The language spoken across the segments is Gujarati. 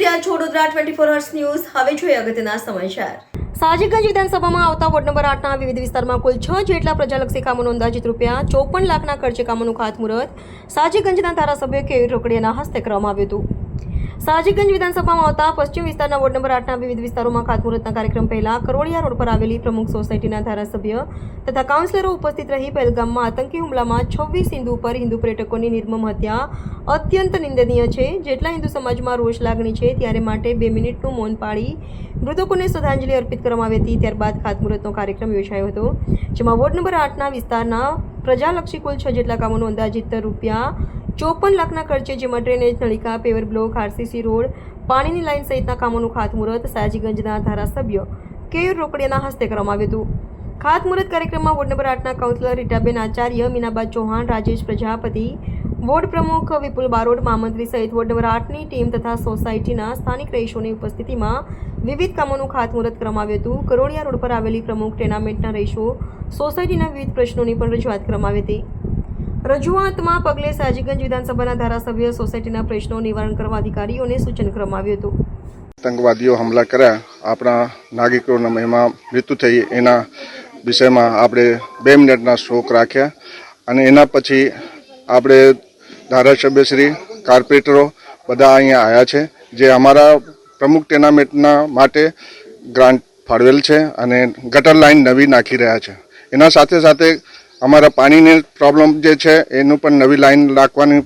રહ્યા છો વડોદરા 24 અવર્સ ન્યૂઝ। હવે જોઈએ અગત્યના સમાચાર। સાજીગંજ વિધાનસભામાં આવતા વોર્ડ નંબર 8ના વિવિધ વિસ્તારમાં કુલ 6 જેટલા પ્રજાલક્ષી કામોનું અંદાજિત ₹54 લાખના ખર્ચે કામોનું ખાતમુહૂર્ત સાજીગંજના ધારાસભ્ય કેયુર રોકડિયાના હસ્તે કરવામાં આવ્યું હતું। સાજીગંજ વિધાનસભામાં આવતા પશ્ચિમ વિસ્તારના વોર્ડ નંબર 8ના વિવિધ વિસ્તારોમાં ખાતમુહૂર્તના કાર્યક્રમ પહેલા કરોડિયા રોડ પર આવેલી પ્રમુખ સોસાયટીના ધારાસભ્ય તથા કાઉન્સિલરો ઉપસ્થિત રહી પહેલગામમાં આતંકી હુમલામાં 26 હિન્દુ પર હિન્દુ પર્યટકોની નિર્મમ હત્યા અત્યંત નિંદનીય છે। જેટલા હિન્દુ સમાજમાં રોષ લાગણી છે ત્યારે માટે 2 મિનિટનું મૌન પાળી મૃતકોને શ્રદ્ધાંજલિ અર્પિત કરવામાં આવી હતી। ત્યારબાદ ખાતમુહૂર્તનો કાર્યક્રમ યોજાયો હતો, જેમાં વોર્ડ નંબર 8ના વિસ્તારના પ્રજાલક્ષી કુલ 6 જેટલા કામોનું અંદાજિત ₹54 લાખના ખર્ચે, જેમાં ડ્રેનેજ, નળિકા, પેવર બ્લોક, આરસીસી રોડ, પાણીની લાઇન સહિતના કામોનું ખાતમુહૂર્ત સાજીગંજના ધારાસભ્ય કેયુર રોકડિયાના હસ્તે કરવામાં આવ્યું હતું। ખાતમુહૂર્ત કાર્યક્રમમાં ward number 8ના councillor Ritaben Acharya, Minaba Chauhan, Rajesh Prajapati, ward પ્રમુખ વિપુલ બારોટ, મહામંત્રી સહિત વોર્ડ નંબર 8ની ટીમ તથા સોસાયટીના સ્થાનિક રહીશોની ઉપસ્થિતિમાં વિવિધ કામોનું ખાતમુહૂર્ત કરવામાં આવ્યું હતું। કરોડિયા રોડ પર આવેલી પ્રમુખ ટેનામેન્ટના રહીશો સોસાયટીના વિવિધ પ્રશ્નોની પણ રજૂઆત કરવામાં આવી હતી। રજૂઆતમાં પગલે સાજીગંજ વિધાનસભાના ધારાસભ્ય સોસાયટીના પ્રશ્નો નિવારણ કરવા અધિકારીઓને સૂચન કરવામાં આવ્યું હતું। આતંકવાદીઓ હુમલા કર્યા, આપણા નાગરિકોના એમાં મૃત્યુ થઈ, એના વિષયમાં આપણે 2 મિનિટના શોક રાખ્યા અને એના પછી આપણે ધારાસભ્યશ્રી, કોર્પોરેટરો બધા અહીંયા આવ્યા છે, જે અમારા પ્રમુખ ટેનામેન્ટના માટે ગ્રાન્ટ ફાળવેલ છે અને ગટર લાઇન નવી નાખી રહ્યા છે। એના સાથે સાથે અમારા પાણીની પ્રોબ્લેમ જે છે એનું પણ નવી લાઇન નાખવાની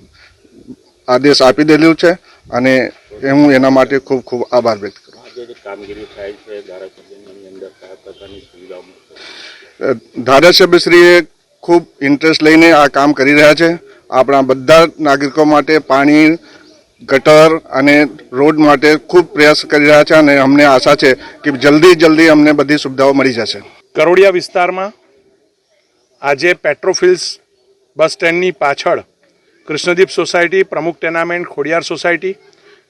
આદેશ આપી દેલું છે અને હું એના માટે ખૂબ ખૂબ આભાર વ્યક્ત કરું છું। ધારાસભ્યશ્રીએ ખૂબ ઇન્ટરેસ્ટ લઈને આ કામ કરી રહ્યા છે। આપણા બધા નાગરિકો માટે પાણી, ગટર અને રોડ માટે ખૂબ પ્રયાસ કરી રહ્યા છે અને અમને આશા છે કે જલ્દી અમને બધી સુવિધાઓ મળી જશે। કરોડિયા વિસ્તારમાં આજે પેટ્રોફિલ્સ બસ સ્ટેન્ડની પાછળ Krishnadeep society, Pramukh tenement, Khodiyar society,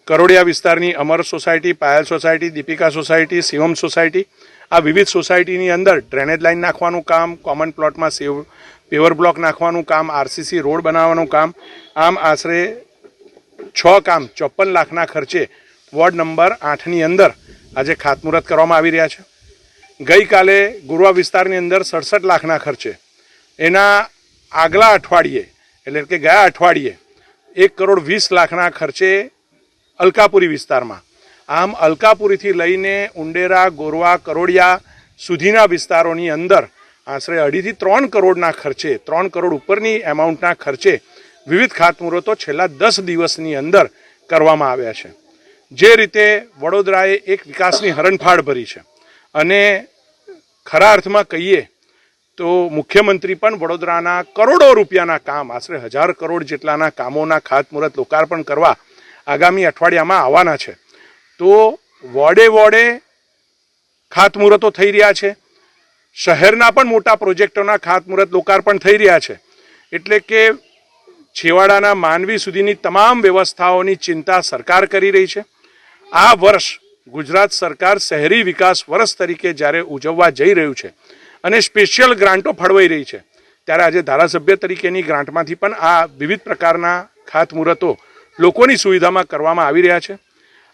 કરોડિયા વિસ્તારની Amar society, Payal society, Deepika society, Shivam society, આ વિવિધ સોસાયટીની અંદર ડ્રેનેજ લાઇન નાખવાનું કામ, કોમન પ્લોટમાં પેવર બ્લોક નાખવાનું કામ, આરસીસી રોડ બનાવવાનું કામ, આમ આશરે 6 કામ 54 લાખના ખર્ચે વોર્ડ નંબર 8ની અંદર આજે ખાતમુહૂર્ત કરવામાં આવી રહ્યા છે। ગઈકાલે ગુરવા વિસ્તારની અંદર 67 લાખના ખર્ચે, એના આગલા અઠવાડિયે એટલે કે ગયા અઠવાડિયે 1,20 લાખના ખર્ચે અલકાપુરી વિસ્તારમાં, આમ અલકાપુરીથી લઈને ઉંડેરા, ગોરવા, કરોડિયા સુધીના વિસ્તારોની અંદર આશરે 2.5 થી 3 કરોડના ખર્ચે, 3 કરોડ ઉપરની એમાઉન્ટના ખર્ચે વિવિધ ખાતમુહૂર્તો છેલ્લા 10 દિવસની અંદર કરવામાં આવ્યા છે। જે રીતે વડોદરાએ એક વિકાસની હરણફાળ ભરી છે અને ખરા અર્થમાં કહીએ તો મુખ્યમંત્રી પણ વડોદરાના કરોડો રૂપિયાના કામ, આશરે 1000 કરોડ જેટલાના કામોના ખાતમુહૂર્ત લોકાર્પણ કરવા આગામી અઠવાડિયામાં આવવાના છે। તો વોર્ડે ખાતમુહૂર્તો થઈ રહ્યા છે, શહેરના પણ મોટા પ્રોજેક્ટોના ખાતમુહૂર્ત લોકાર્પણ થઈ રહ્યા છે, એટલે કે છેવાડાના માનવી સુધીની તમામ વ્યવસ્થાઓની ચિંતા સરકાર કરી રહી છે। આ વર્ષ ગુજરાત સરકાર શહેરી વિકાસ વર્ષ તરીકે જ્યારે ઉજવવા જઈ રહ્યું છે અને સ્પેશિયલ ગ્રાન્ટો ફળવાઈ રહી છે, ત્યારે આજે ધારાસભ્ય તરીકેની ગ્રાન્ટમાંથી પણ આ વિવિધ પ્રકારના ખાતમુહૂર્તો લોકોની સુવિધામાં કરવામાં આવી રહ્યા છે।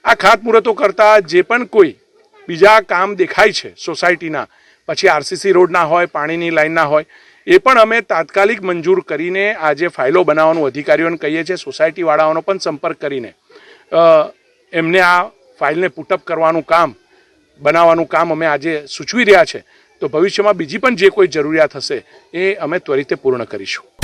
આ ખાતમુહૂર્તો કરતાં જે પણ કોઈ બીજા કામ દેખાય છે સોસાયટીના, પછી આરસીસી રોડના હોય, પાણીની લાઇનના હોય, એ પણ અમે તાત્કાલિક મંજૂર કરીને આજે ફાઇલો બનાવવાનું અધિકારીઓને કહીએ છીએ। સોસાયટીવાળાઓનો પણ સંપર્ક કરીને એમને આ ફાઇલને પુટઅપ કરવાનું કામ, બનાવવાનું કામ અમે આજે સૂચવી રહ્યા છે। તો ભવિષ્યમાં બીજી પણ જે કોઈ જરૂરિયાત હશે એ અમે ત્વરિતે પૂર્ણ કરીશું।